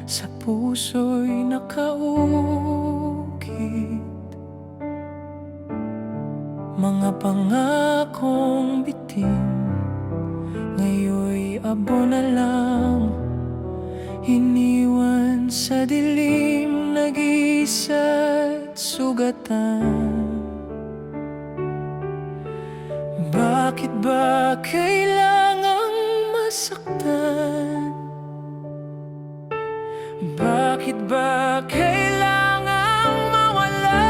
sa puso'y nakaukit. Mga pangakong bitin, ngayon'y abo na lang. Iniwan sa dilim, nag-iisa't sugatan. Bakit ba kailangang masaktan? Bakit ba kailangang mawala?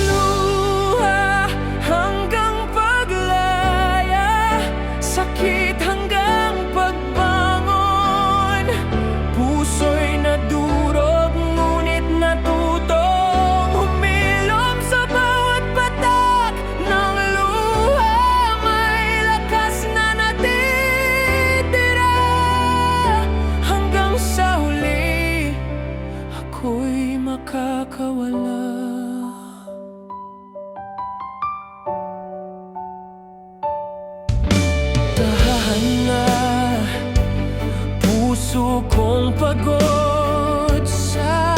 Luha hanggang paglaya, sakit hanggang pagbangon. Puso'y nadurog, ngunit natutong humilom sa bawat patak ng luha. May lakas na natitira hanggang sa huli ako'y makakawala. Tahan na, puso kong pagod sa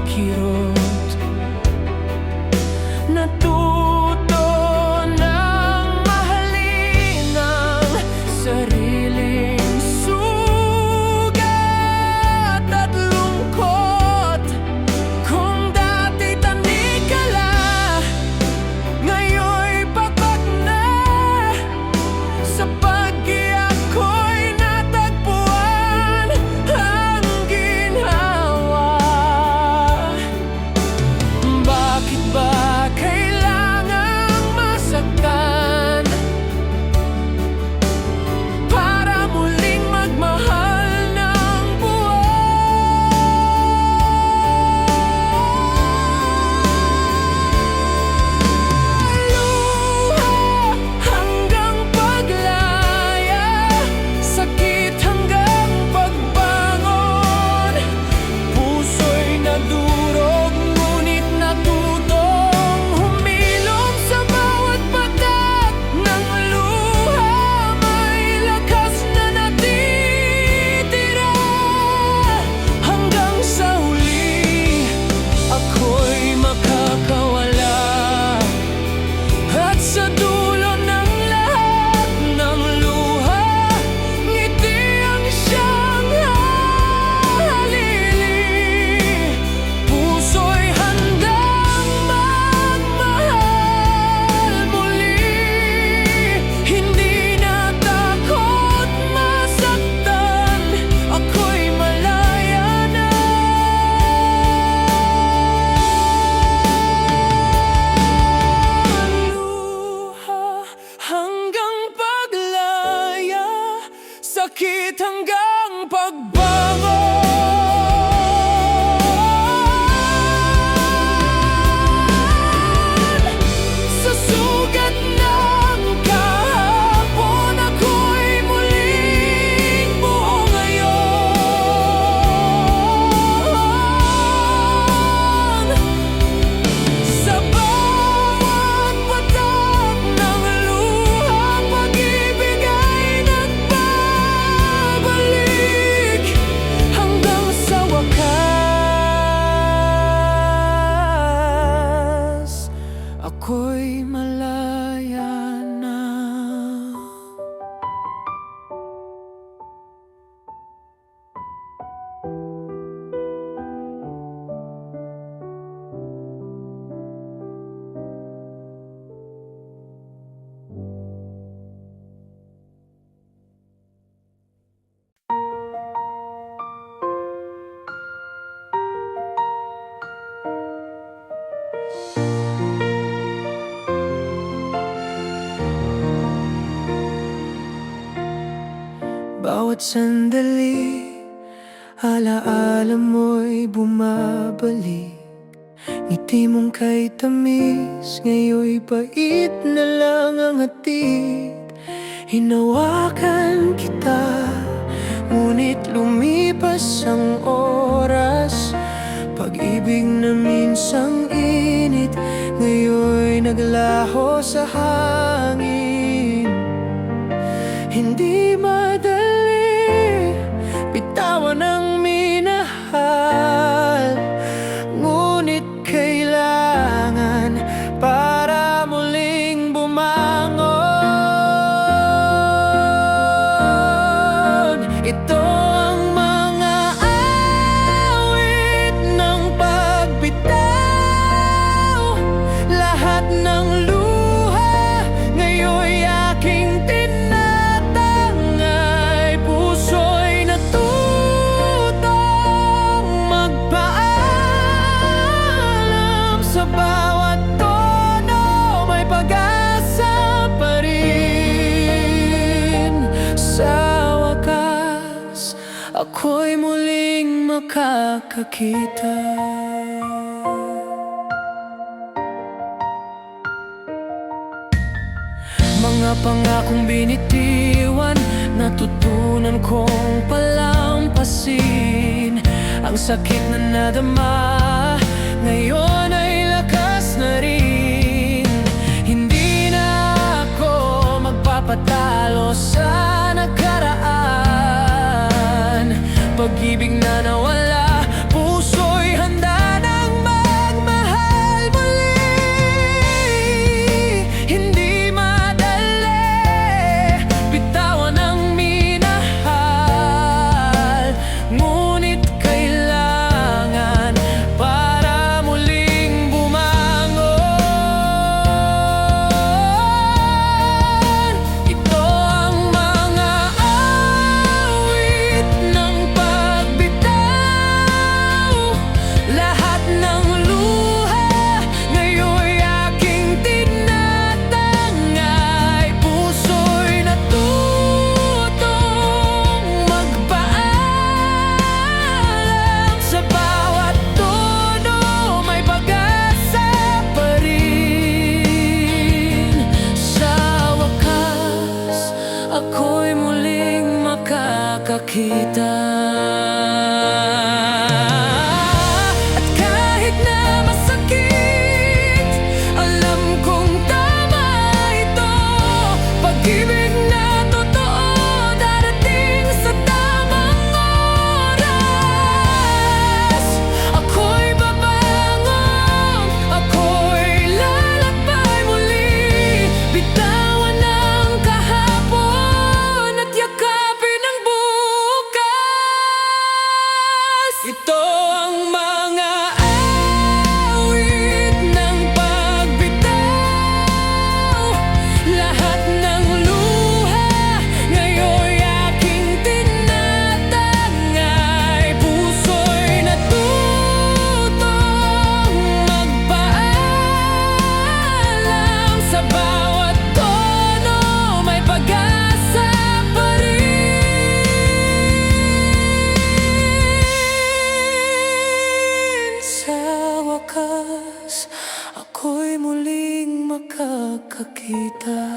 kirot. Natuto ng mahalin ang sariling sugat at lungkot. Kung dati tanikala, ngayon'y papak na. Sa pag-iyak ko'y natagpuan ang ginhawa. Bakit ba kailangang masaktan para muling magmahal ng buhay? Luha hanggang paglaya, sakit hanggang pagbangon. Puso'y nadurog, ngunit natutong humilom sa bawat patak ng luha. May lakas na natitira hanggang sa huli ako'y makakawala. At sa dulo ng lahat ng luha, ngiti ang siyang halili. Puso'y handang magmahal muli. Hindi na takot masaktan, ako'y malaya na. Luha hanggang paglaya, sakit hanggang pagbangon. Sa sugat ng kahapon, ako'y muling buo ngayon. Sa bawat patak ng luha, pag-ibig ay nagbabalik hanggang sa wakas ako'y malaya na. Bawat sandali, alaala mo'y bumabalik. Ngiti mong kay tamis, ngayon'y pait na lang ang hatid. Hinawakan kita, ngunit lumipas ang oras. Pag-ibig na minsang init, ngayon'y naglaho sa hangin. Hindi madali Ito ang mga awit ng pagbitaw, lahat ng luha ngayon'y aking tinatangay. Puso'y natutong magpaalam, sa bawat tono may pag-asa pa rin. Sa wakas, ako'y muling makakakita. Mga pangakong binitiwan, natutunan kong palampasin. Ang sakit na nadama, ngayon ay lakas na rin. Hindi na ako magpapatalo sa nakaraan. Pag-ibig na nawala, puso'y handa nang magmahal muli. Hindi madali bitawan ang minahal, ngunit kailangan para muling bumangon. Ito ang mga awit ng pagbitaw, lahat ng luha ngayon'y aking tinatangay. Puso'y natutong magpaalam, sa bawat tono may pag-asa pa rin. Sa wakas, ako'y muling makakakita. At kahit na masakit, alam kong tama ito. Pag-ibig na totoo, darating sa tamang oras. Ako'y babangon, ako'y lalakbay muli. Bitawan ang kahapon at yakapin ang bukas. Ito ang mga awit ng pagbitaw, lahat ng luha ngayon'y aking tinatangay. Puso'y natutong magpaalam, sa bawat tono may pag-asa pa rin. Sa wakas, ako'y muling makakakita.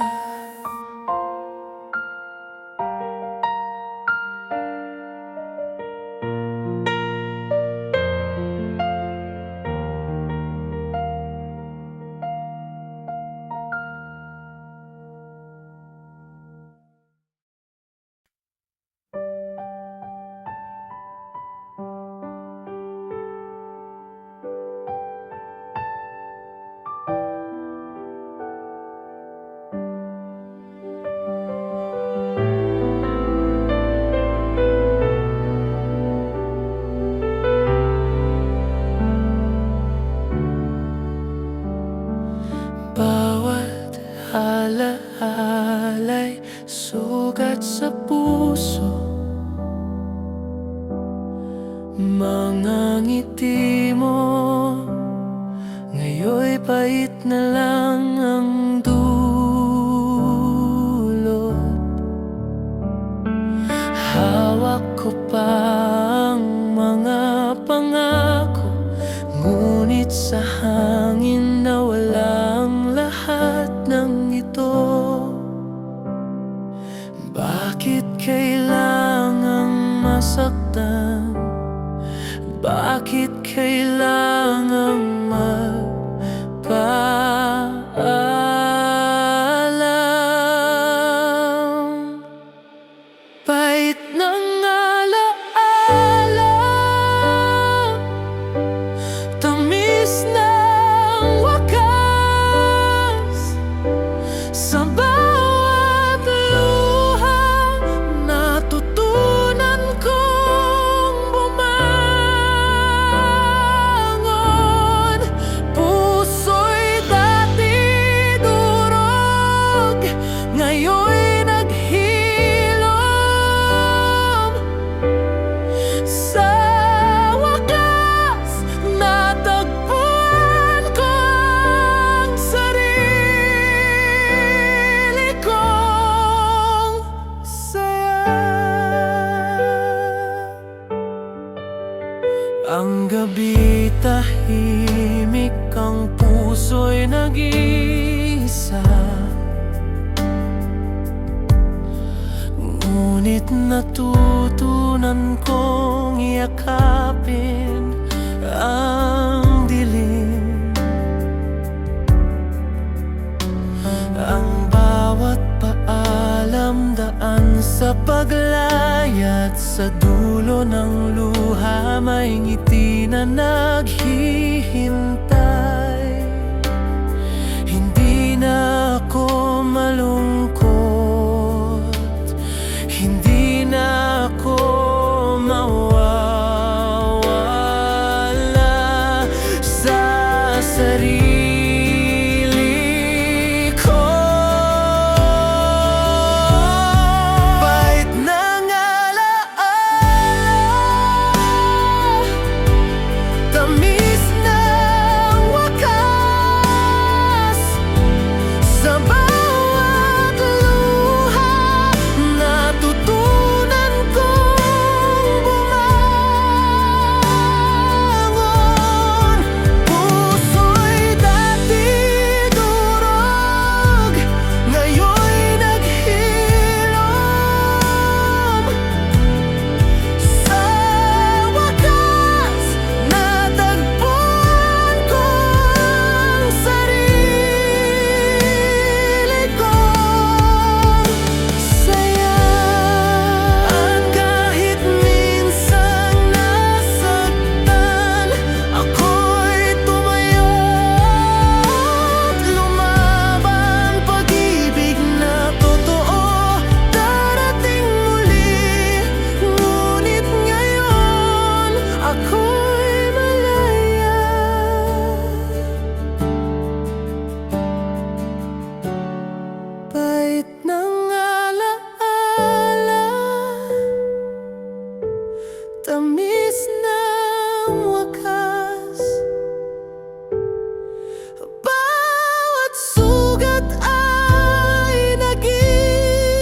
Bawat alaala'y sugat sa puso. Mga ngiti mo ngayon'y pait na lang ang dulot. Hawak ko pa ang mga pangako, ngunit sa hangin nawala ang lahat ng ito. Bakit kailangang masaktan? Bakit kailangang magpaalam? Pait ng alaala, tamis ng wakas, sa bawat luha natutunan gabi tahimik, ang puso'y nag-iisa. Ngunit natutunan kong yakapin ang dilim. Ang bawat paalam, daan sa paglayat, sa dulo ng luha may ngiti na naghihintay. Hindi na ako malungkot, hindi na ako mawawala sa sarili ko. Bait ng alaala, tamis ng wakas, sa bawat luha natutunan kong bumangon. Puso'y dati durog, ngayon'y naghilom. Sa wakas natagpuan ko ang sarili kong saya. At kahit minsang nasaktan, ako'y tumayo't lumaban. Pag-ibig na totoo darating muli, ngunit ngayon ako'y malaya. Bait ng alaala, tamis ng wakas, bawat sugat ay naging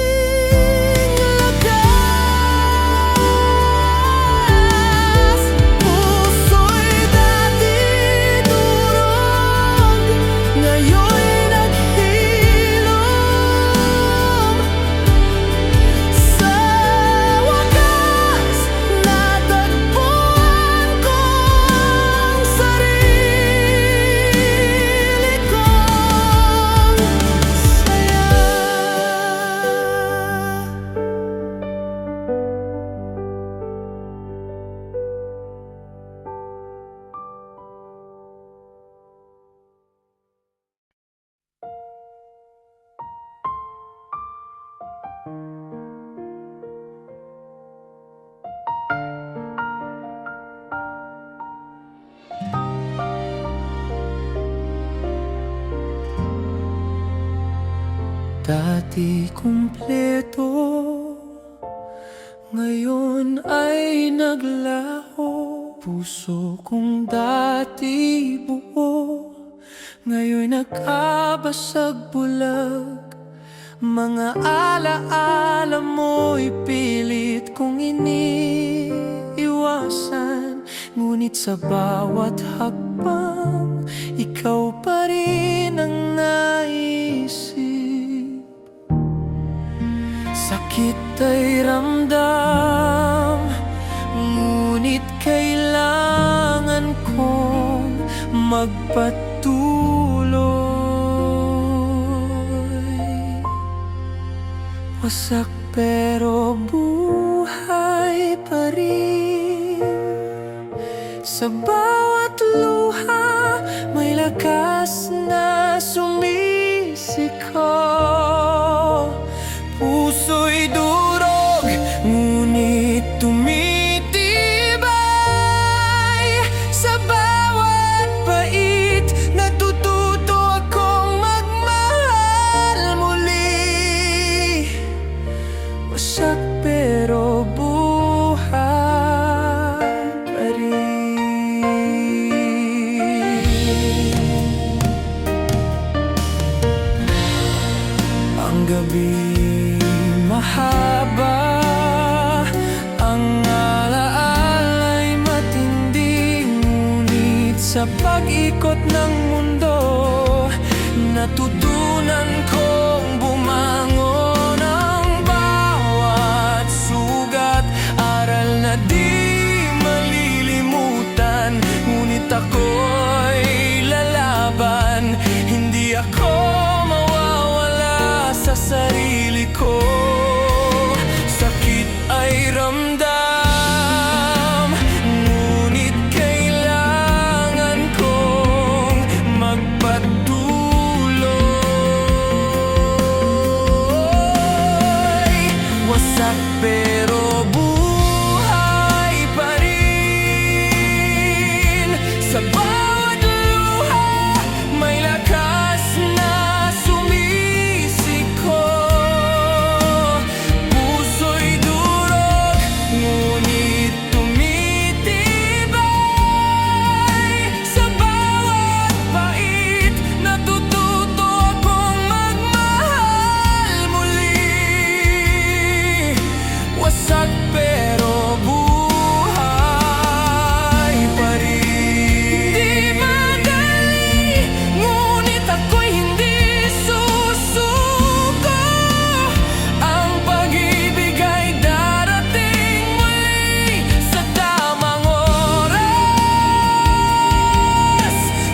lakas. Puso'y dati durog, ngayon'y naghilom. Sa wakas natagpuan ko ang sarili kong saya. Dati kumpleto, ngayon ay naglaho. Puso kong dati buo, ngayon nagkabasag bulag. Mga alaala mo'y pilit kong iniiwasan, ngunit sa bawat hakbang, ikaw pa rin ang naisip. Sakit ay ramdam, ngunit kailangan kong magpatuloy. Wasak pero buhay pa rin, sa bawat luha may lakas na sumisigaw. Puso'y durog, ngunit tumitibay. Sa bawat pait, natututo akong magmahal muli. Wasak pero buhay pa rin. pag-ikot ng mundo, natutunan kong bumangon. Ang bawat sugat, aral na di malilimutan. Ngunit ako'y lalaban, hindi ako mawawala sa sarili ko. Sakit ay ramdam, ngunit kailangan kong magpatuloy. Wasak pero buhay pa rin. Sa bawat luha, may lakas na sumisiko. Puso'y durog, ngunit tumitibay. Sa bawat pait, natututo akong magmahal muli. Wasak pero buhay pa rin. Di madali, ngunit ako'y hindi susuko. Ang pag-ibig ay darating muli sa tamang oras.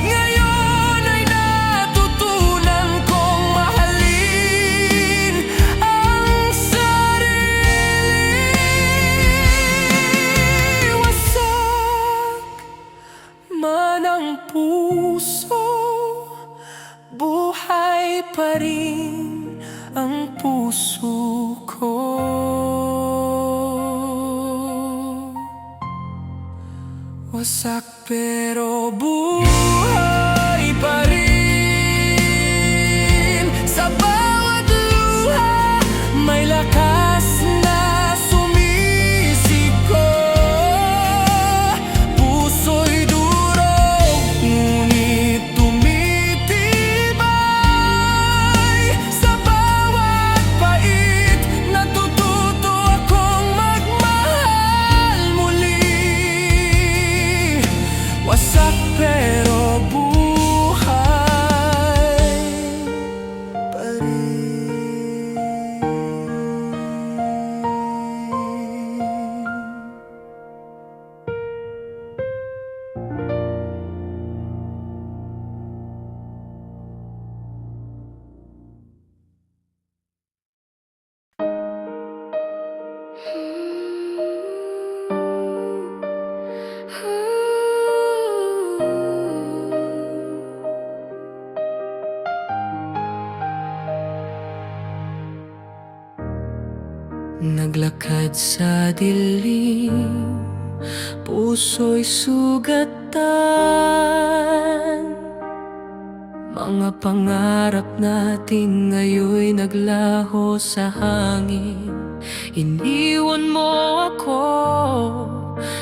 Ngayon ay natutunan kong mahalin ang sarili. Wasak man ang puso, buhay pa rin ang puso ko. Wasak pero buhay pa rin. Sa bawat luha, may lakas na sumisiko. Puso'y durog, ngunit tumitibay. Sa bawat pait, natututo akong magmahal muli. Wasak pero buhay pa rin. Naglakad sa dilim, puso'y sugatan. Mga pangarap natin ngayon'y naglaho sa hangin. Iniwan mo ako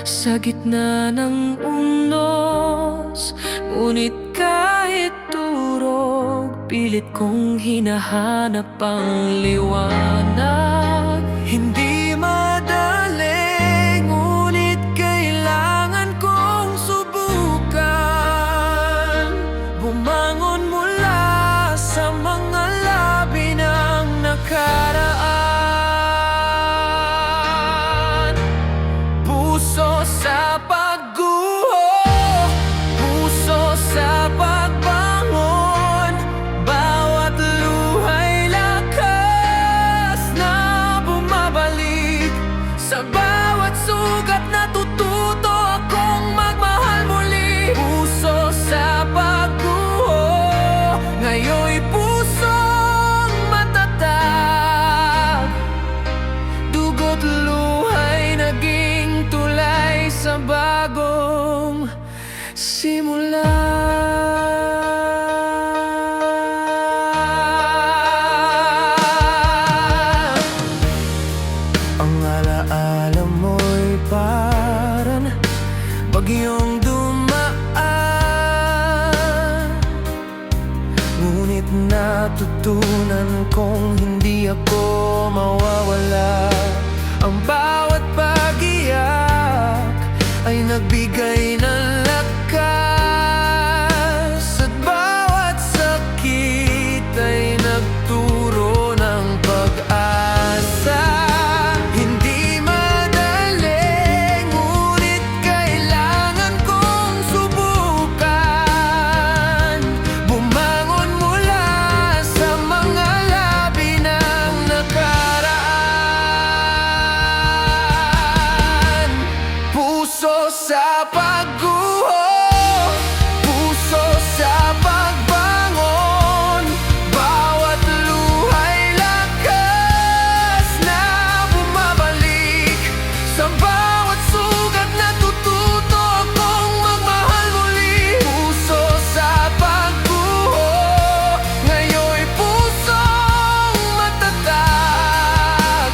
sa gitna ng unos. Ngunit kahit durog, pilit kong hinahanap ang liwanag. Hindi madali, ngunit kailangan kong subukan. Bumangon mula sa mga labi ng nakaraan. Puso sa pagguho, puso sa pagbangon. Bawat luha'y lakas na bumabalik. Sa bawat sugat, natututo akong magmahal muli. Puso sa pagguho, ngayon'y pusong matatag. Dugo't luha'y naging tulay sa bagong simula. Ang alaala mo'y parang bagyong dumaan. Ngunit natutunan kong hindi ako mawawala. Ang bawat pag-iyak ay nagbigay ng lakas. sa pagguho, puso sa pagbangon. Bawat luha'y lakas na bumabalik. Sa bawat sugat natututo akong magmahal muli. Puso sa pagguho, ngayon'y pusong matatag.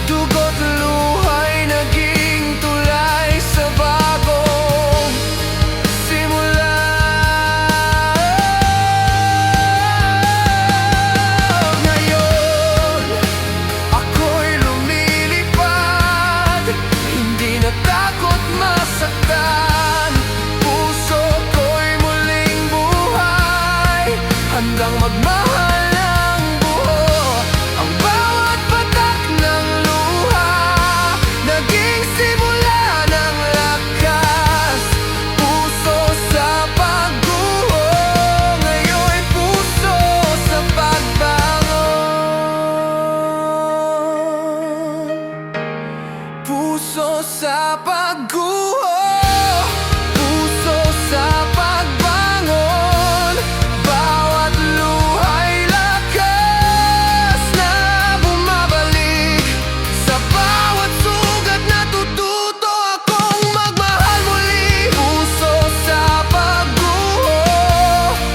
Dugo't luha'y naging tulay sa bagong simula. Ngayon, ako'y lumilipad, hindi natakot masaktan. Puso ko'y muling buhay, handang magmahal ng buo. Ang bawat patak ng luha naging simula ng lakas. Puso sa pagguho, ngayon'y puso sa pagbangon. Puso sa pagguho, puso sa pagbangon. Bawat luha'y lakas na bumabalik. Sa bawat sugat natututo akong magmahal muli. Puso sa pagguho,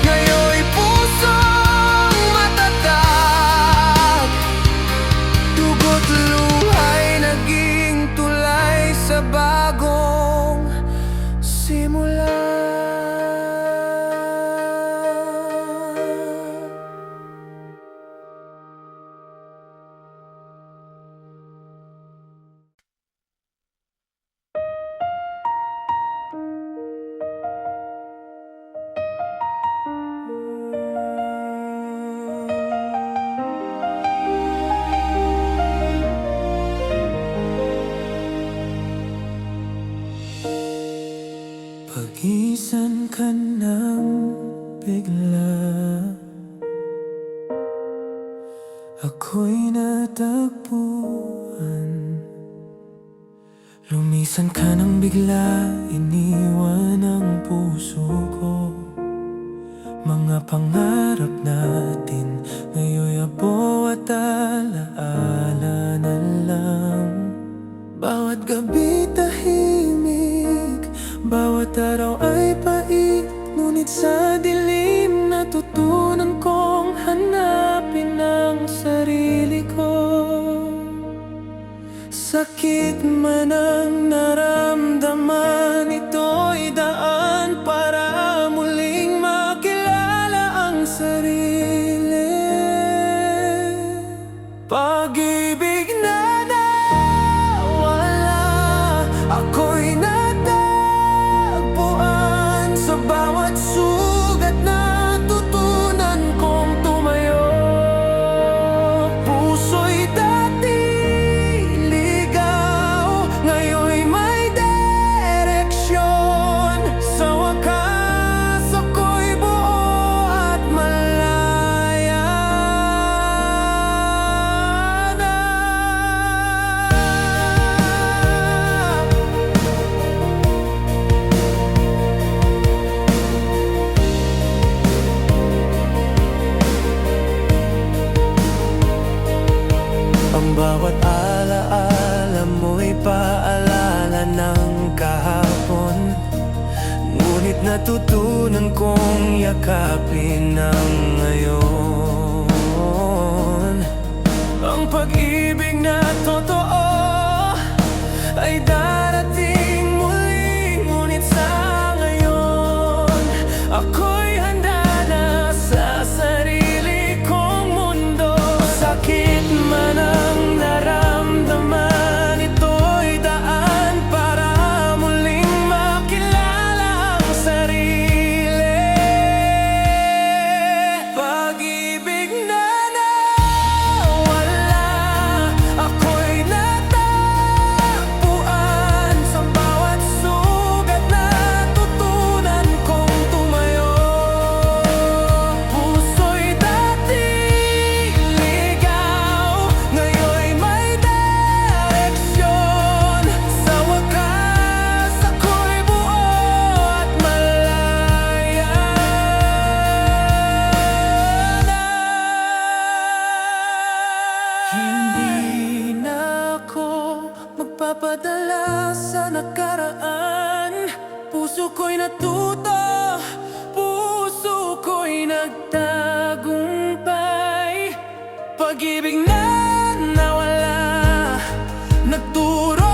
ngayon'y pusong matatag. Dugo't luha'y naging tulay sa bagong simula. Pagisan ka ng bigla, ako'y natagpuan. Lumisan ka ng bigla, iniwan ang puso ko. Mga pangarap natin, ngayon'y abo at alaala na lang. Bawat gabi tahimik, bawat araw ay pait. Ngunit sa dilim natutunan kong hanapin ang sarili ko. Sakit man ang naramdaman, ito'y daan para muling makilala ang sarili. Pag-ibig na nawala, ako'y natagpuan. Sa bawat sugat natutunan kong tumayo. Puso'y dati ligaw, ngayon'y may direksyon. Sa wakas ako'y buo at malaya na. Ang bawat alaala mo'y paalala ng kahapon. Ngunit natutunan kong yakapin ang ngayon. Ang pag-ibig na totoo ay darating muli. Ngunit sa ngayon, ako'y handa na sa sarili kong mundo. Sakit man ang naramdaman, ito'y daan para muling makilala ang sarili. Pag-ibig na nawala, ako'y natagpuan. nawala sa nakaraan. Puso ko'y natuto, puso ko'y nagtagumpay. Pag-ibig na nawala, nagturo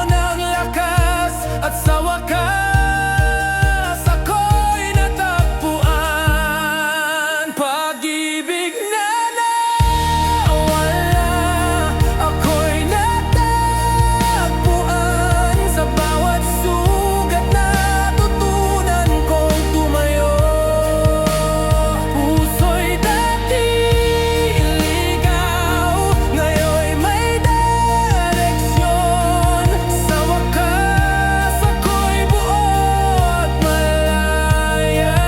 ng lakas, at sa wakas ako'y natagpuan. Pag-ibig na nawala, ako'y natagpuan. Sa bawat sugat na tutunan kong tumayo. Puso'y dati ligaw, ngayon'y may direksyon. Sa wakas ako'y buo't malaya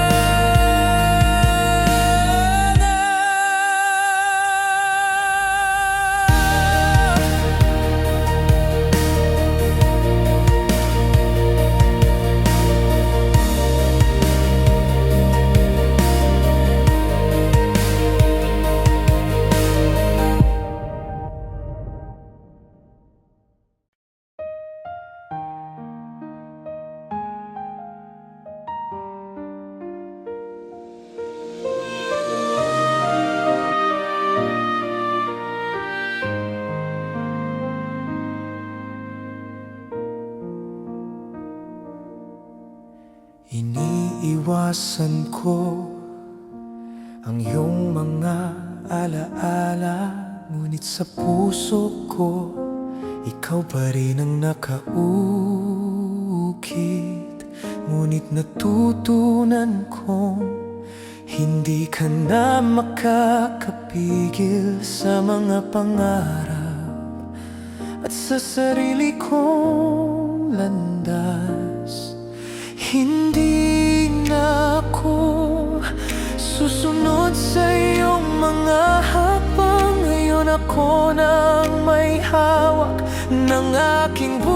na. Iniiwasan ko ang iyong mga alaala, ngunit sa puso ko ikaw pa rin ang nakaukit. Ngunit natutunan kong hindi ka na makakapigil sa mga pangarap at sa sarili kong landas. Hindi na ako susunod sa iyong mga hakbang. Ngayon ako nang may hawak ng aking buhay.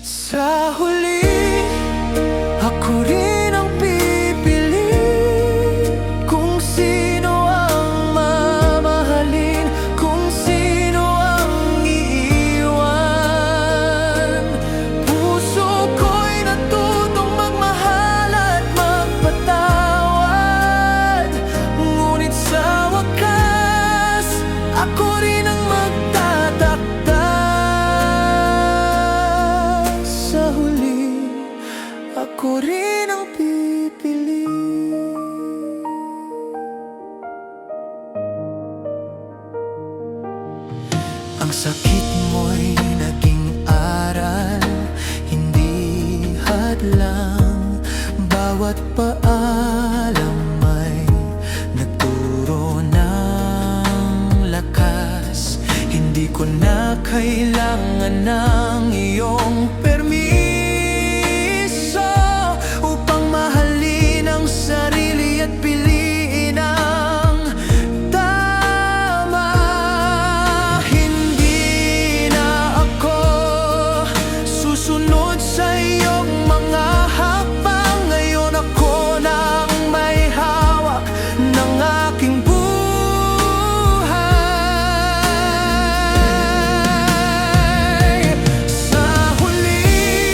Sa huli, ako rin ang pipili kung sino ang mamahalin, kung sino ang iiwan. Puso ko'y natutong magmahal at magpatawad, ngunit sa wakas ako rin ang magtatakda. Sa huli, ako rin ang pipili. Ang sakit mo'y naging aral, hindi hadlang. Bawat paalam ay nagturo ng lakas. Hindi ko na kailangan ng iyong permiso upang mahalin ang sarili at piliin ang tama. Hindi na ako susunod sa iyong mga hakbang. Ngayon ako nang may hawak ng aking buhay. Sa huli,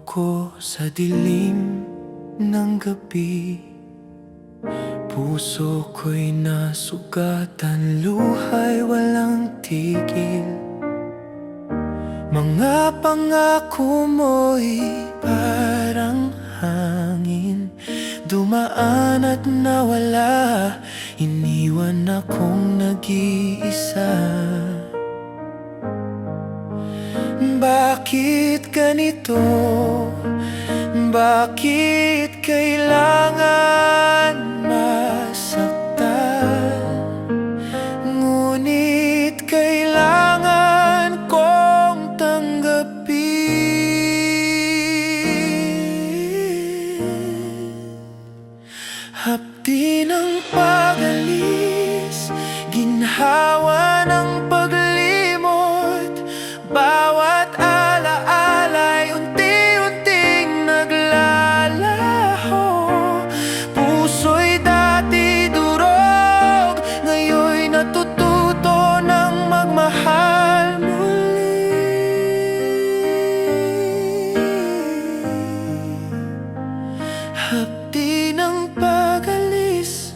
ako sa dilim ng gabi. Puso ko'y nasugatan, luha'y walang tigil. Mga pangako mo'y parang hangin, dumaan at nawala, iniwan akong nag-iisa. Bakit ganito? Bakit kailangan masaktan? Ngunit kailangan kong tanggapin. Hapdi ng pag-alis, ginhawa ng paglimot, bawat alaala'y unti-unting naglalaho. Puso'y dati durog, ngayon'y natututo ng magmahal muli. Hapdi ng pag-alis,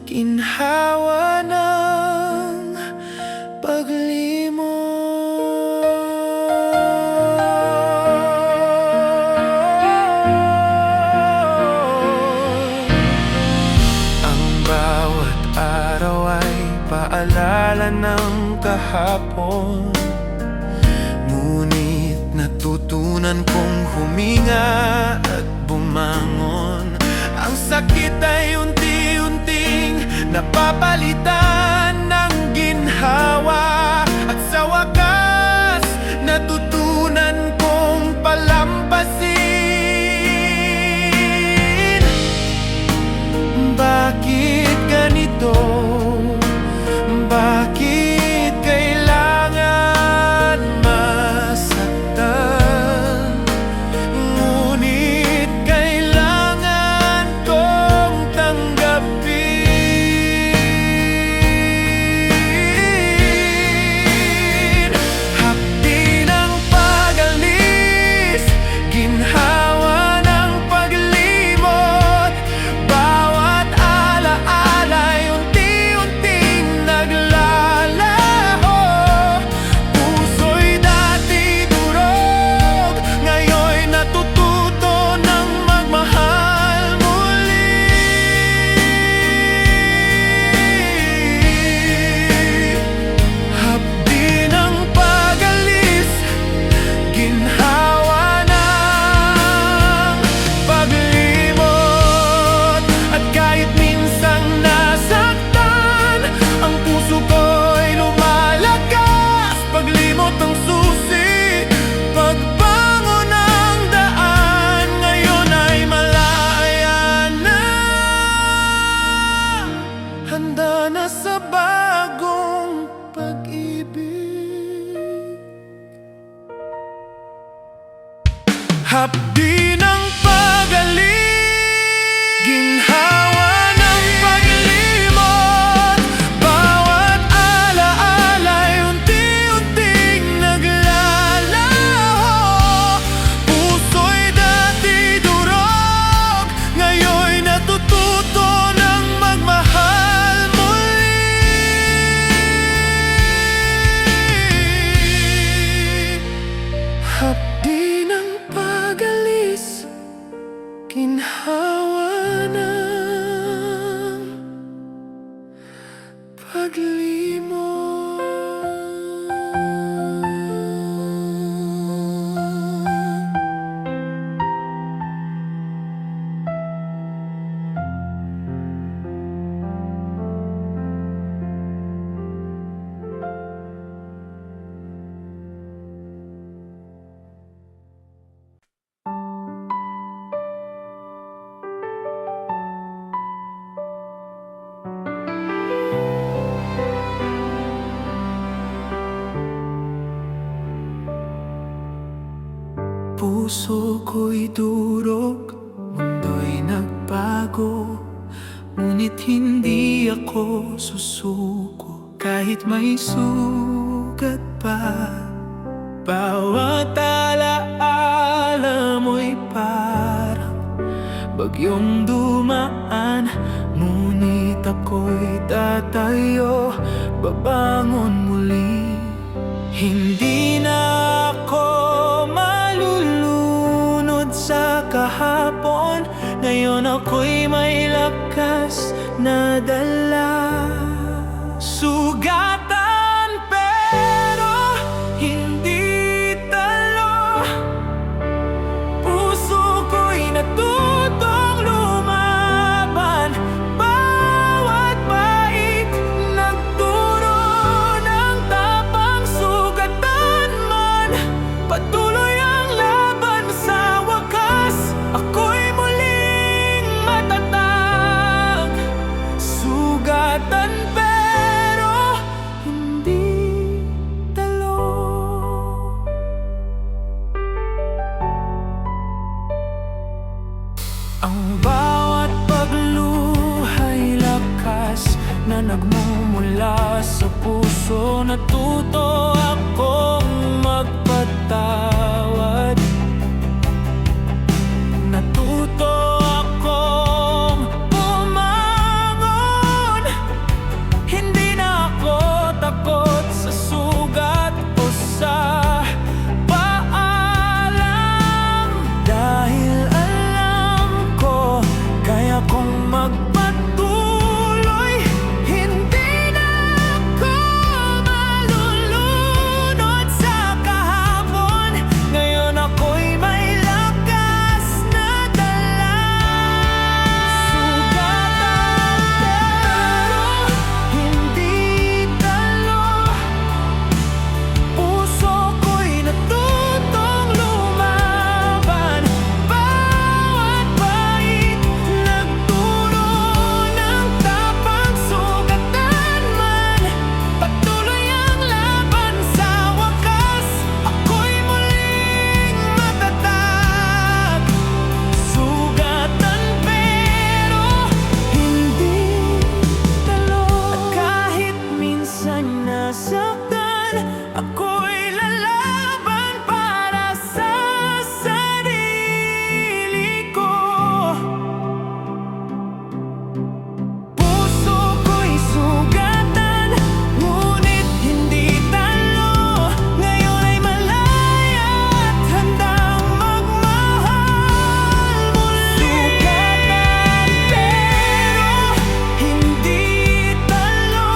ginhawa ng paglimot. Ang bawat araw ay paalala ng kahapon, ngunit natutunan kong huminga at bumangon. Ang sakit ay unti-unting napapalitan ng ginhawa, at sa wakas natutunan kong palampasin. Bakit ganito? Bakit kailangan masaktan? Ngunit kailangan kong tanggapin. Hapdi ng pag-alis, ginhawa ng paglimot, bawat alaala'y unti-unting naglalaho. Puso'y dati durog, ngayon'y natututo ng magmahal muli. Hapdi ng pag-alis, ginhawa ng paglimot, at kahit minsang nasaktan, ang puso ko'y lumalakas. Paglimot ang susi, pagbangon ng daan, ngayon ay malaya na, handa na sa bagong pag-ibig. Hapdi ng pag-alis, ginhawa ng paglimot, bawat alaala'y unti-unting naglalaho. Puso'y dati durog, ngayon'y natututo ng magmahal muli. Hapdi ng pag-alis, ginhawa ng paglimot. Puso ko'y durog, mundo'y nagbago, ngunit hindi ako susuko kahit may sugat pa. Bawat alaala mo'y iyong dumaan. Ngunit ako'y tatayo, babangon muli. Hindi na ako malulunod sa kahapon. Ngayon ako'y may lakas na dala. Sugatan pero hindi talo. Puso ko'y natutong lumaban. Bawat bait nagturo ng tapang. Sugatan man, patuloy ang laban. Sa wakas, ako'y muling matatag. Sugatan pero hindi talo. Ang bawat pagluha'y lakas na nagmumula sa puso. Natuto akong magpatawad. Natuto akong bumangon. Hindi na ako takot sa sugat o sa paalam. Dahil alam ko, kaya kong magpatuloy. Hindi na ako malulunod sa kahapon. Ngayon ako'y may lakas na dala. Sugatan pero hindi talo. Puso ko'y natutong lumaban. Bawat bait nagturo ng tapang. Sugatan man, patuloy ang laban. Sa wakas, ako'y muling matatag. Sugatan pero hindi talo. At kahit minsan nasaktan, ako'y lalaban para sa sarili ko. Puso ko'y sugatan, ngunit hindi talo. Ngayon ay malaya at handang magmahal muli. Sugatan pero hindi talo.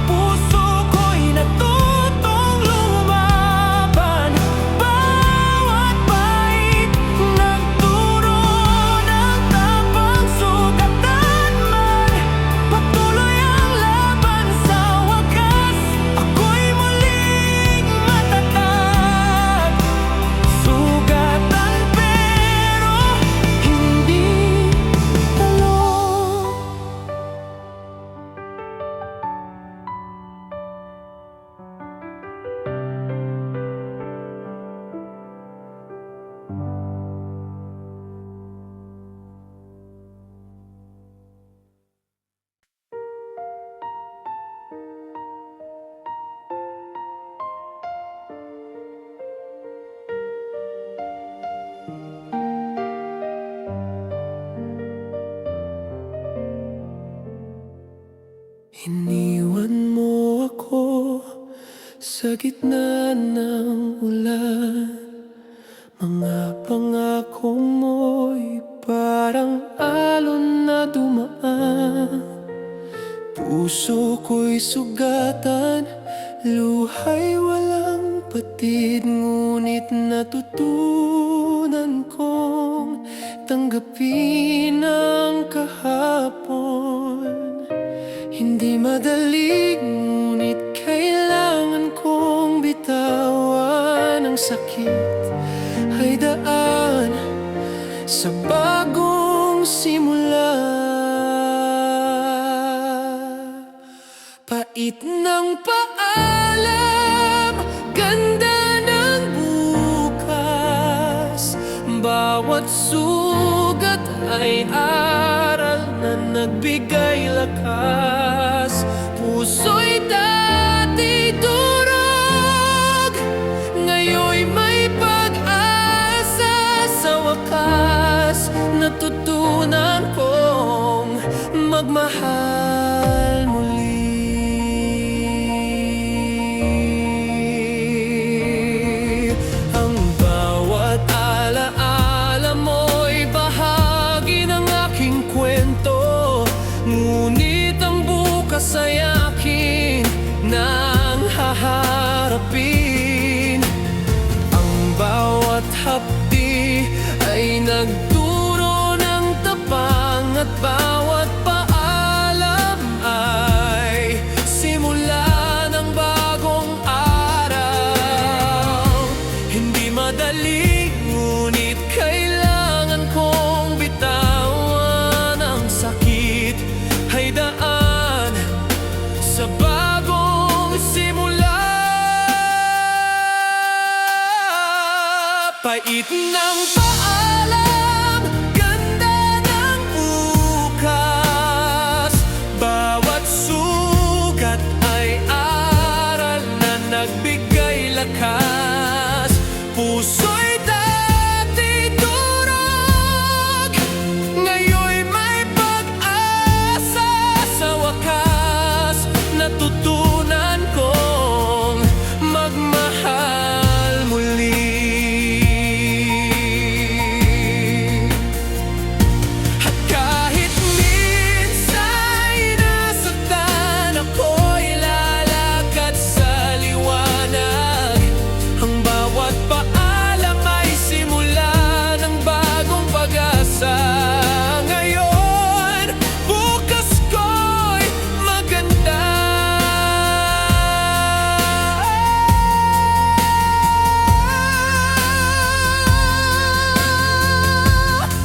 Puso ko'y natutong lumaban. Bawat bait nagturo ng tapang. Sugatan man, patuloy ang laban. Sa wakas, ako'y muling matatag. Sugatan pero hindi talo. Iniwan mo ako sa gitna ng ulan. Mga pangako mo'y parang alon na dumaan. Puso ko'y sugatan, luha'y walang patid. Ngunit natutunan kong tanggapin ang kahapon. Hindi madali, ngunit kailangan kong bitawan. Ang sakit ay daan sa bagong simula. Pait ng paalam, ganda ng bukas. Bawat sugat ay aral na nagbigay lakas. Puso'y dati durog, ngayon'y may pag-asa. Sa wakas, Pait ng paalam, ganda ng bukas. Bawat sugat ay aral na nagbigay lakas. Puso'y dati durog, ngayon'y may pag-asa. Sa wakas, natutunan kong magmahal muli. At kahit minsa'y nasaktan ako'y lalakad sa liwanag. Ang bawat paalam ay simula ng bagong pag-asa. Ngayon, bukas ko'y maganda.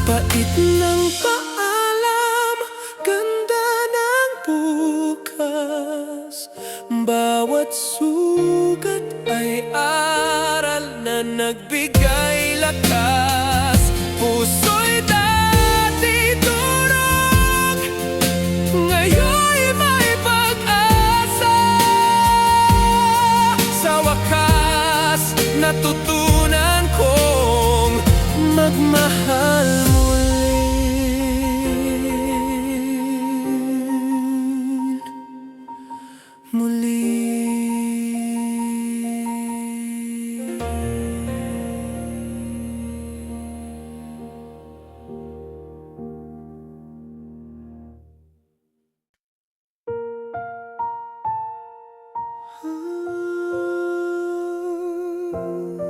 Pait ng paalam, ganda ng bukas. Bawat sugat ay aral na nagbigay lakas. Puso'y dati durog, ngayon'y may pag-asa. Sa wakas, natutunan kong magmahal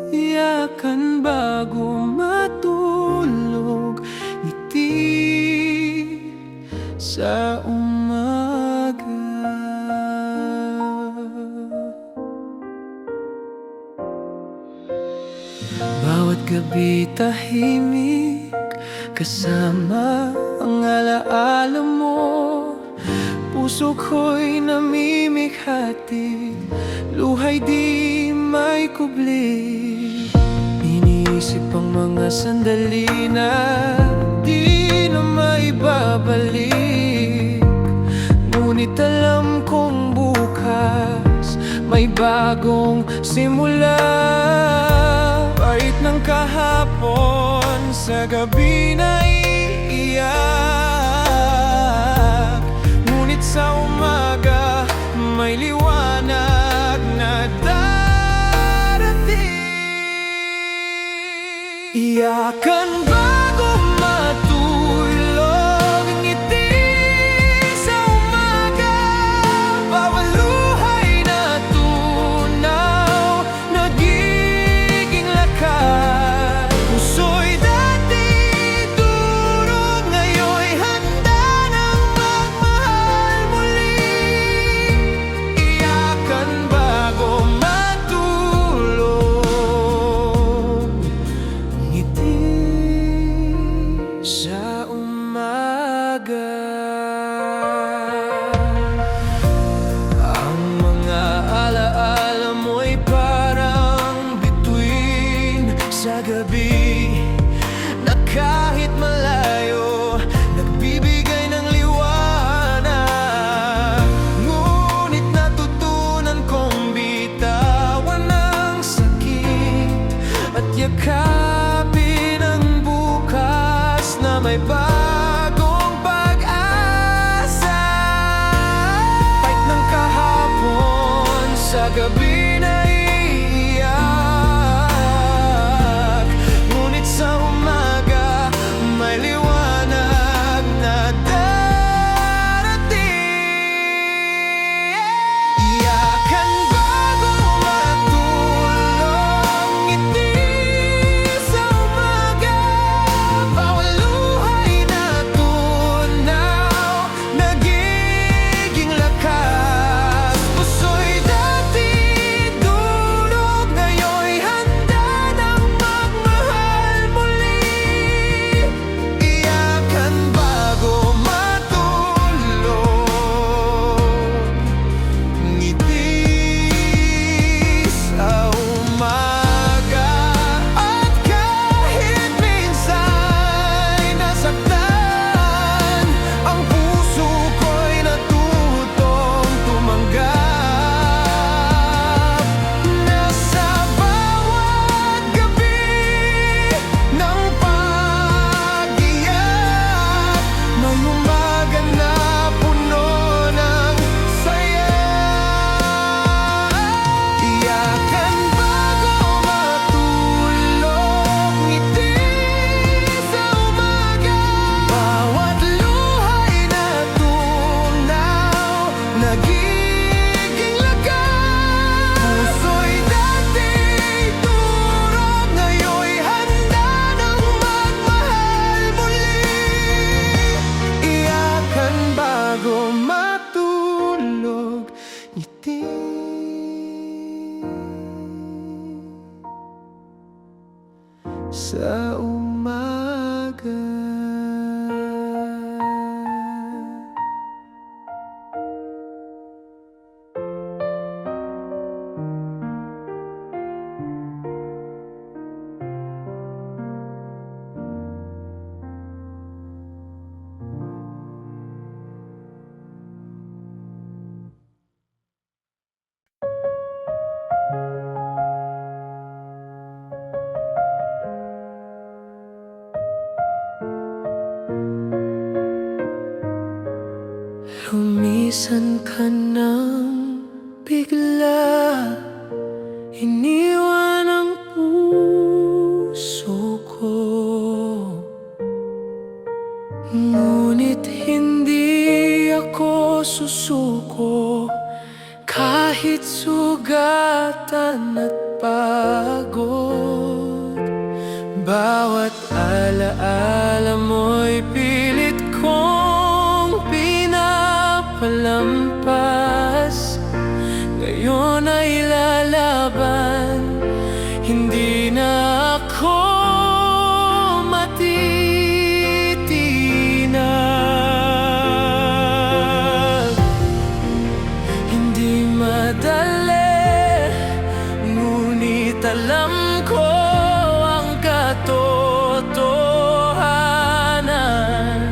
iyakan bago matulog, ngiti sa umaga. Bawat gabi tahimik, kasama ang alaala mo. Puso ko'y namimighati, luhay di may kubli. Iniisip ang mga sandali na di na may babalik. Ngunit alam kong bukas may bagong simula. Pait ng kahapon sa gabi na iiyak, ngunit sa umaga may liwanag na darating. Iyakan bago matulog, ngiti sa umaga. Bawat luhay na tunaw, nagiging lakas. Puso'y dati durog, ngayon'y handa nang magmahal muli. Iyakan bago matulog, ngiti sa umaga. Ang mga alaala mo'y parang bituin sa gabi, na kahit malayo, nagbibigay ng liwanag. Ngunit natutunan kong bitawan ang sakit at yakapin ang bukas na may bagong pag-asa. Pait ng kahapon sa gabi na iiyak, ngunit sa umaga may liwanag na darating. Iyakan bago matulog, ngiti sa umaga. Bawat luhay na tunaw, nagiging lakas. Puso'y dati sa umaga. Lumisan ka ng bigla, iniwan ang puso ko. Ngunit hindi ako susuko, kahit sugatan at pagod. Bawat alaala mo'y pilit kong pinapalampas. Ngayon ay lalaban, hindi na ako matitinag. Hindi madali, ngunit alam ko ang katotohanan.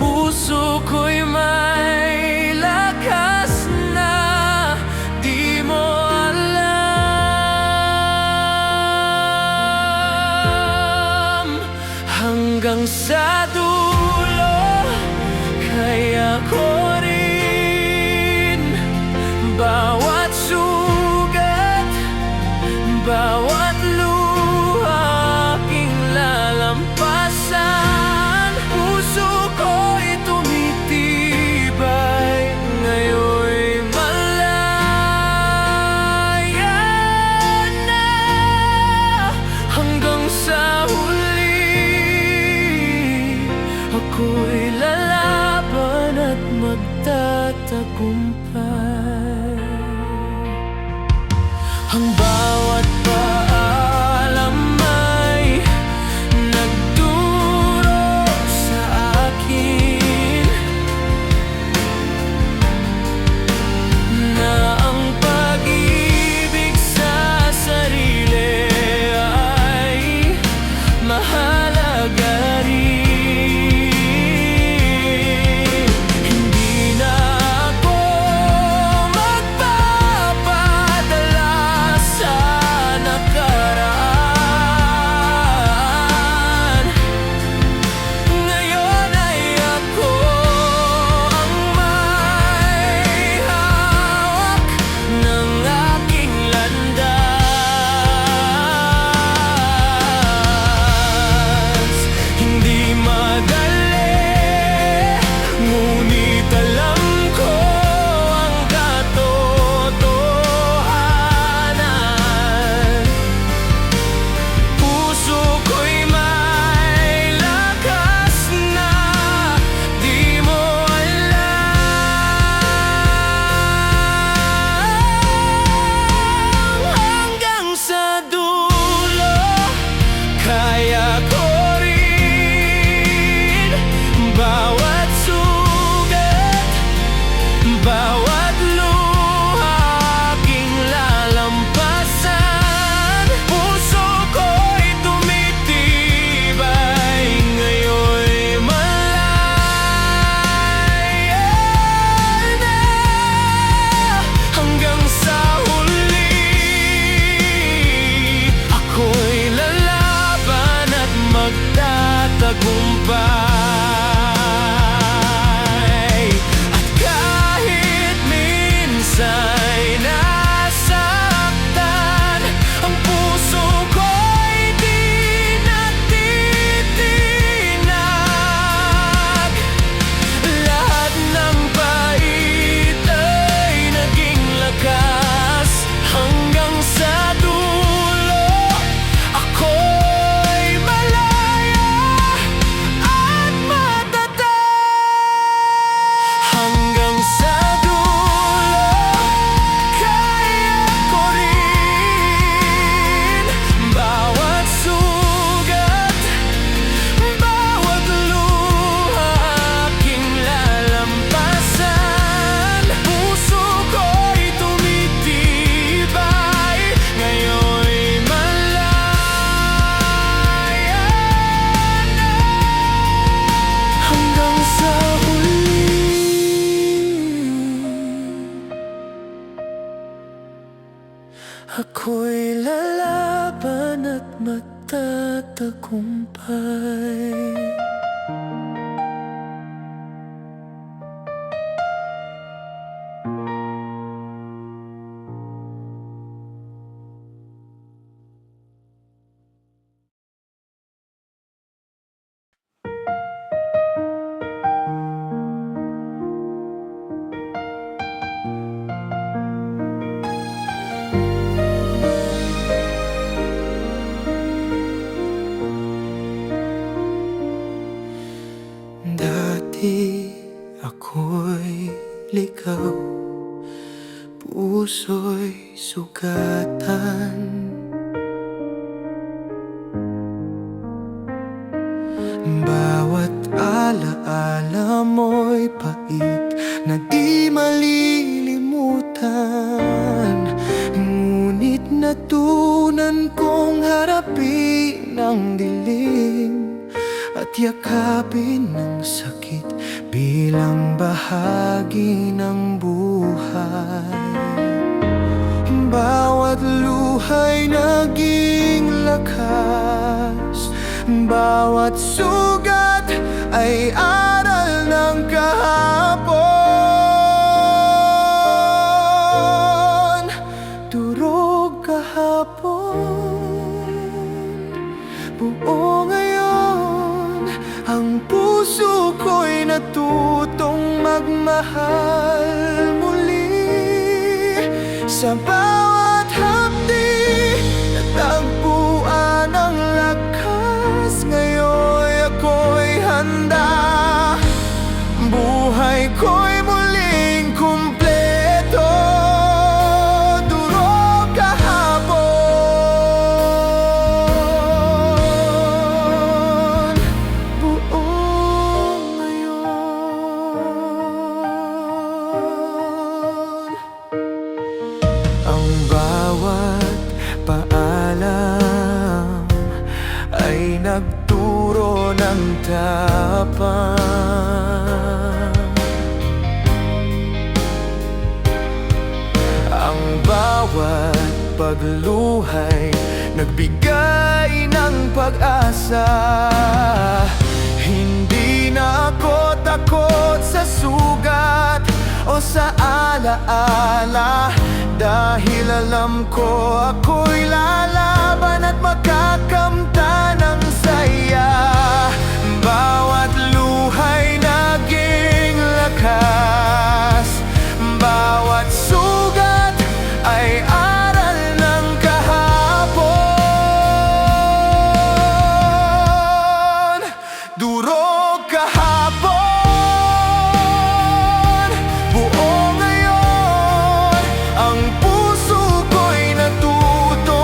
Puso ko'y may lakas na di mo alam. Hanggang sa dulo, kaya ko rin bawat sugat, bawat luha aking lalampasan. Puso ko'y tumitibay, ngayon'y malaya na. Hanggang sa huli, ako'y lalaban at magtatagumpay. Ako'y lalaban at matatagumpay. Dati ako'y ligaw, puso'y sugatan. Bawat alaala mo'y pait na di malilimutan. Ngunit natunan kong harapin ang dilim at yakapin ng sakit bilang bahagi ng buhay. Bawat luha'y naging lakas, bawat sugat ay aral ng kahapon. Durog kahapon, buo ngayon. Ang puso ko'y natutong magmahal muli. Sa bawat hapdi, natagpuan ang lakas. Ngayon ako'y handa, buhay ko'y muling kumpleto. Durog kahapon, buo ngayon. Ang bawat paalam ay nagturo ng tapang. Ang bawat pagluhay nagbigay ng pag-asa. Hindi na ako takot sa sugat o sa alaala, dahil alam ko ako'y lalaban at makakamtan ng saya. Bawat luha'y naging lakas, bawat sugat ay aral ng kahapon. Durog kahapon, buo ngayon. Ang puso ko'y natuto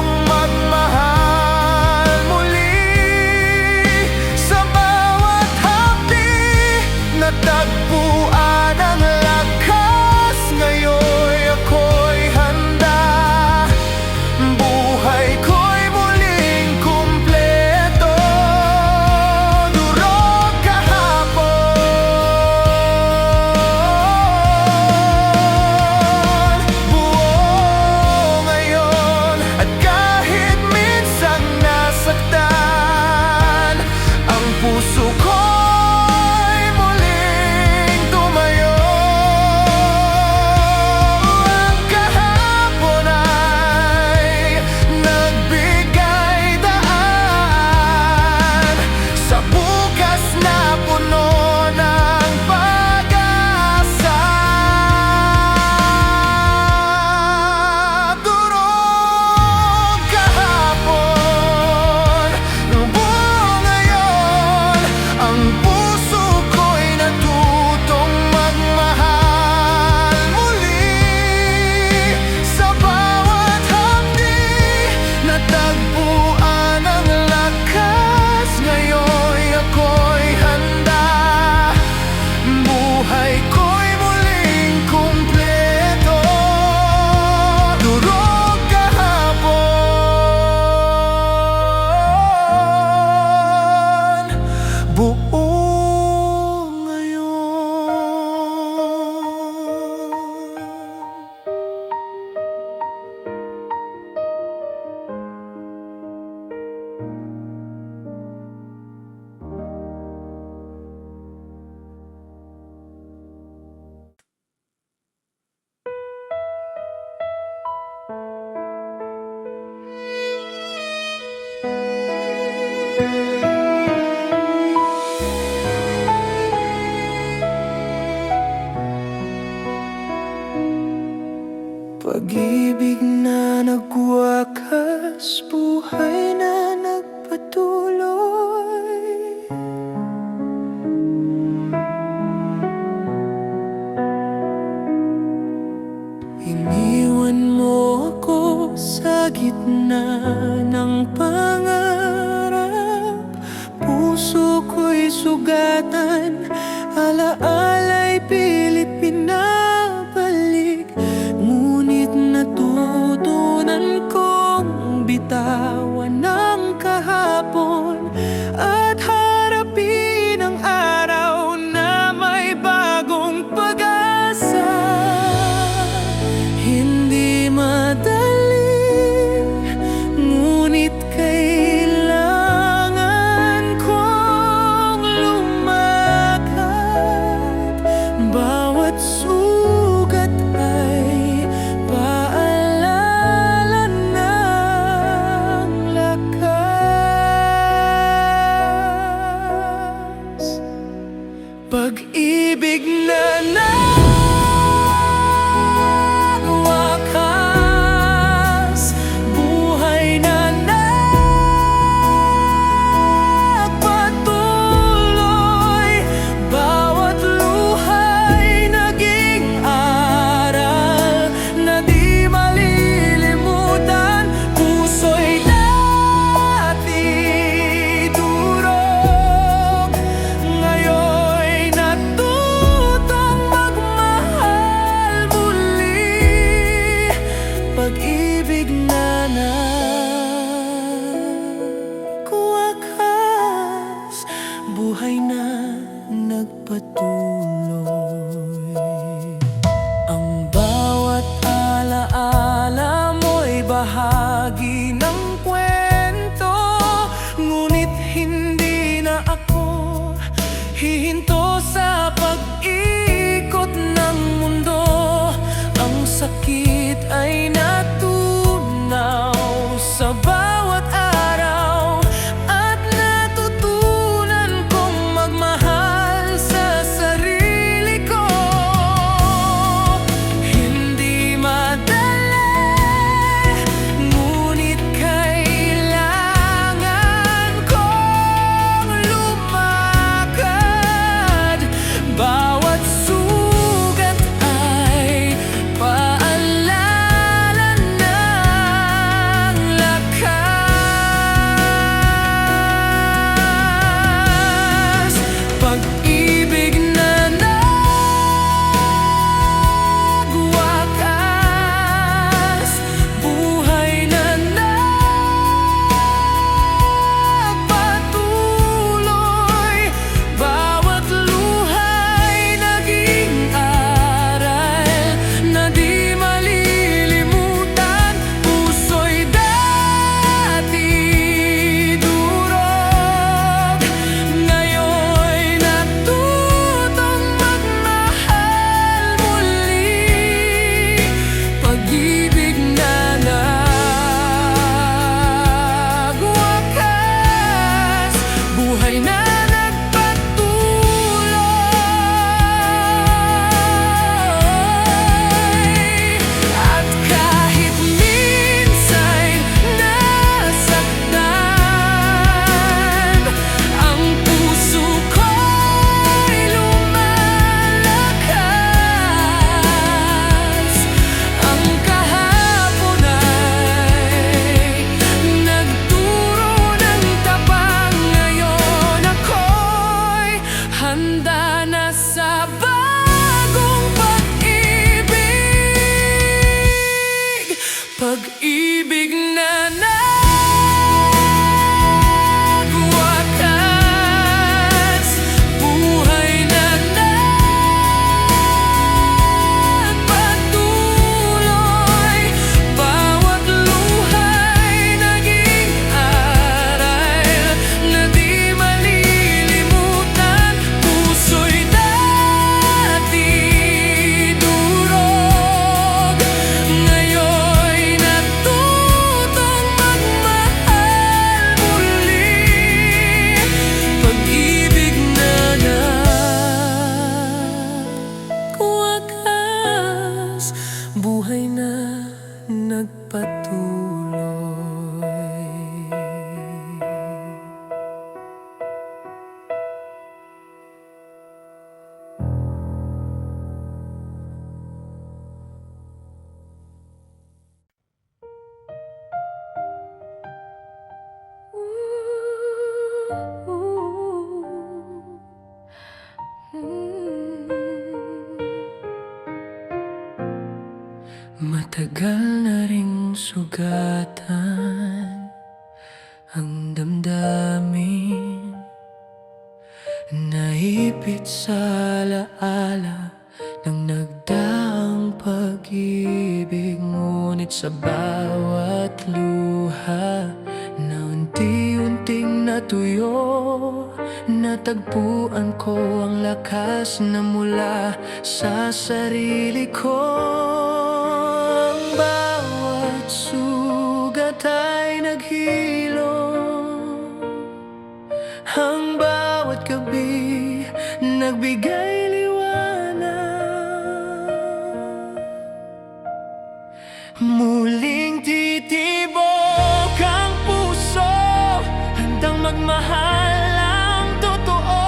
Pag-ibig na nagwakas, buhay na nagpatuloy. Iniwan mo ako sa gitna ng pangarap. Puso ko'y sugatan, alaala'y pilit pinabalik. Ngunit natutunan kong bitawan ang kahapon at harapin ang araw na may bagong pag-asa. Hindi madali, ngunit kailangan kong lumakad. Bawat sugat ay paalala ng lakas. Pag-ibig na nagwakas, buhay na nagpatuloy. Bawat luha'y naging aral na di malilimutan. Puso'y dati durog, ngayon'y natutong magmahal muli. Pag-ibig na nagwakas, buhay na nagpatuloy. Ang bawat alaala mo'y bahagi ng kwento, ngunit hindi na ako hihinto sa pag-ikot ng mundo. Ang sakit ay natunaw sa bawat araw at natutunan kong magmahal sa sarili ko. Hindi madali, ngunit kailangan kong lumakad. Bawat sugat ay paalala Matagal na ring sugatan ang damdamin, naipit sa alaala ng nagdaang pag-ibig. Ngunit sa bawat luha na unti-unting natuyo, natagpuan ko ang lakas na mula sa sarili ko. Ang bawat sugat ay naghilom, ang bawat gabi nagbigay liwanag. Muling titibok ang puso, handang magmahal ang totoo.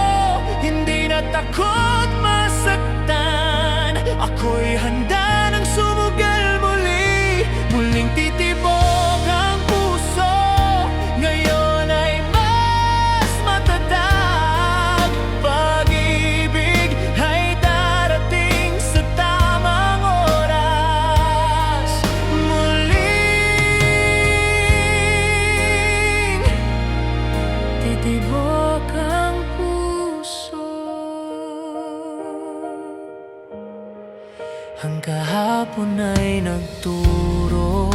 Hindi na takot masaktan, ako'y handa ng sumugal muli. Muling titibok ang puso, ngayon ay mas matatag. Pag-ibig ay darating sa tamang oras. Muling titibok ang puso. Ang kahapon ay nagturo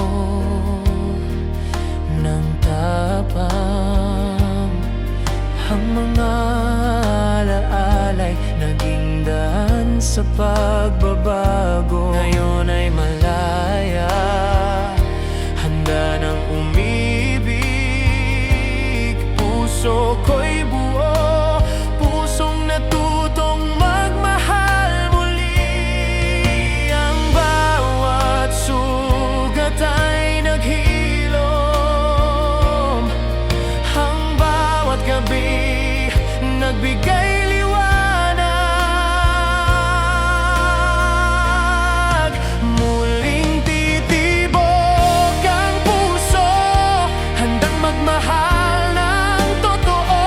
ng tapang, ang mga alaala'y naging daan sa pagbabago. Ngayon ay malaya, handa nang umibig. Puso ko'y buo, pusong natutong magmahal muli. Ang bawat sugat ay naghilom, ang bawat gabi nagbigay liwanag. Muling titibok ang puso, handang magmahal ng totoo.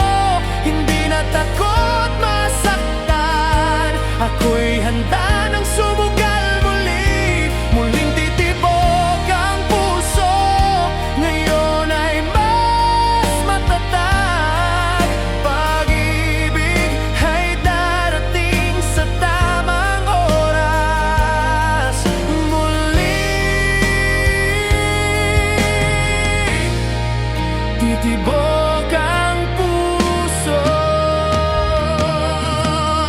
Hindi na takot masaktan, ako'y handa ng sumugal muli. Muling titibok ang puso, ngayon ay mas matatag. Pag-ibig ay darating sa tamang oras. Muling titibok ang puso,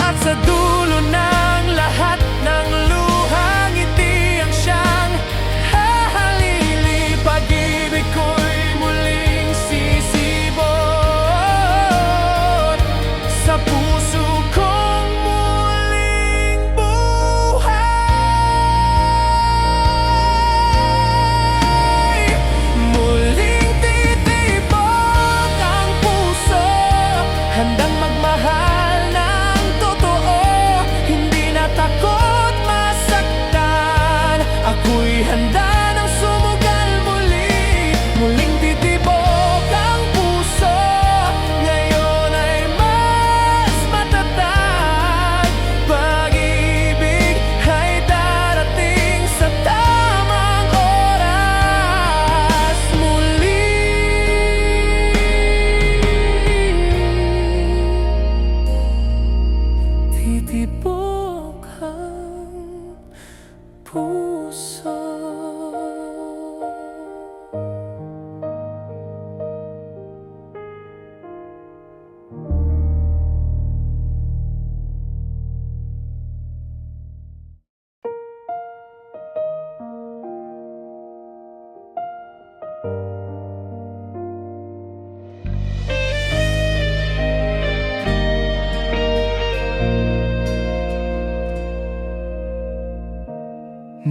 at sa dulo ng lahat ng luhang ngiti ang siyang hahalili. Pag-ibig ko'y muling sisibot sa puso kong muling buhay. Muling titibok ang puso, handang magmahal ng totoo. Hindi na takot masaktan, ako'y handa ng sumugal muli. Muling titibok ang puso, ngayon ay mas matatag. Pag-ibig ay darating sa tamang oras. Muling titibok ang puso.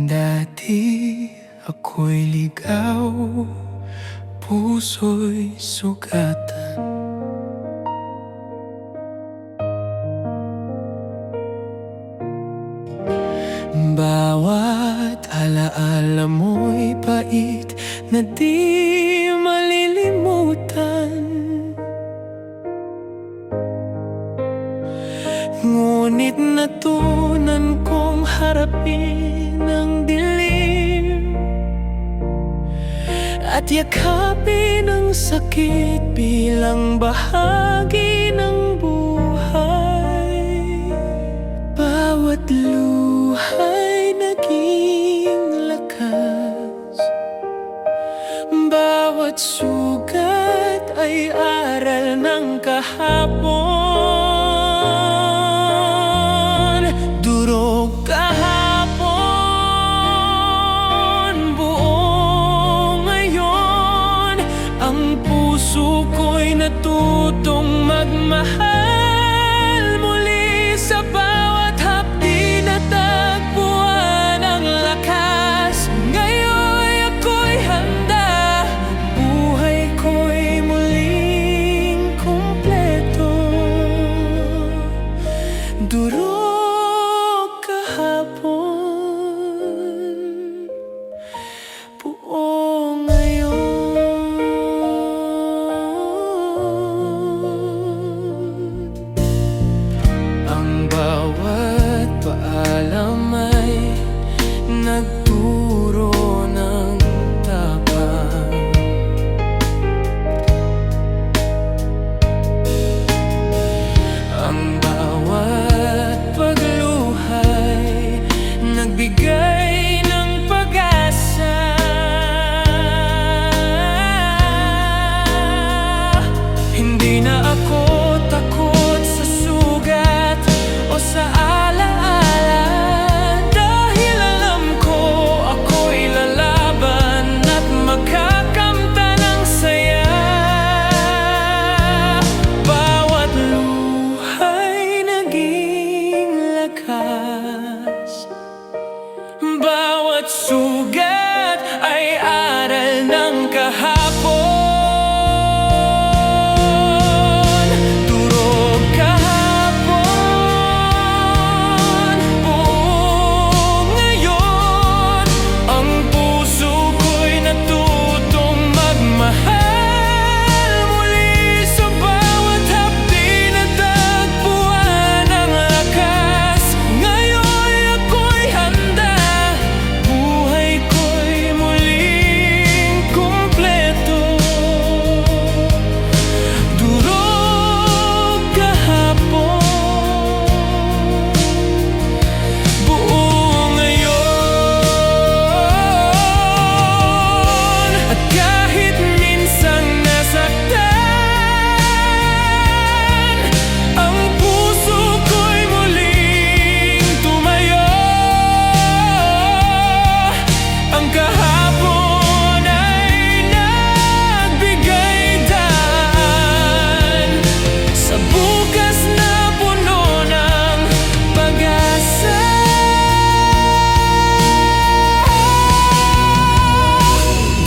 Dati ako'y ligaw, puso'y sugatan. Bawat alaala mo'y pait na di malilimutan. Ngunit natunan kong harapin ang dilim at yakapin ang sakit bilang bahagi ng buhay. Bawat luha'y naging lakas, bawat sugat ay aral ng kahapon. Durog kahapon, buo ngayon. Ang puso ko'y natutong magmahal muli. Sa bawat hapdi natagpuan ang lakas. Ngayon ako'y handa, buhay ko'y muling kumpleto. Durog kahapon, buo ngayon. Ang bawat paalam ay nagturo ng tapang. Ang bawat pagluhay nagbigay ng pag-asa. Hindi na ako takot sa sugat o sa alaala, dahil alam ko ako'y lalaban at makakamtan ng saya. Bawat luha'y naging lakas, bawat sugat ay aral ng kahapon. Durog kahapon, buo ngayon. Ang puso ko'y natutong magmahal muli. Sa bawat hapdi natagpuan ang lakas. Ngayon ako'y handa, buhay ko'y muling kumpleto. Durog kahapon, buo ngayon. At kahit minsang nasaktan, ang puso ko'y muling tumayo. Ang kahapon ay nagbigay daan sa bukas na puno ng pag-asa.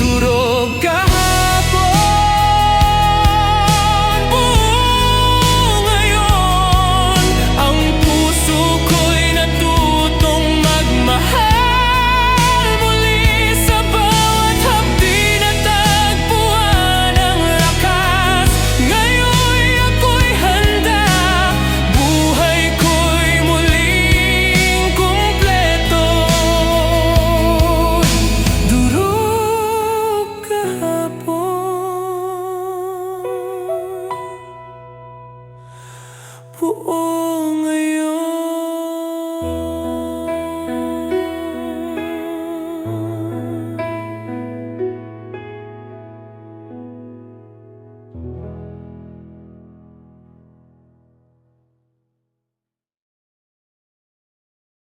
Durog kahapon, buo ngayon. Ang puso ko'y natutong magmahal muli. Sa bawat hapdi natagpuan ang lakas. Ngayon ako'y handa, buhay ko'y muling kumpleto. Durog kahapon, buo ngayon.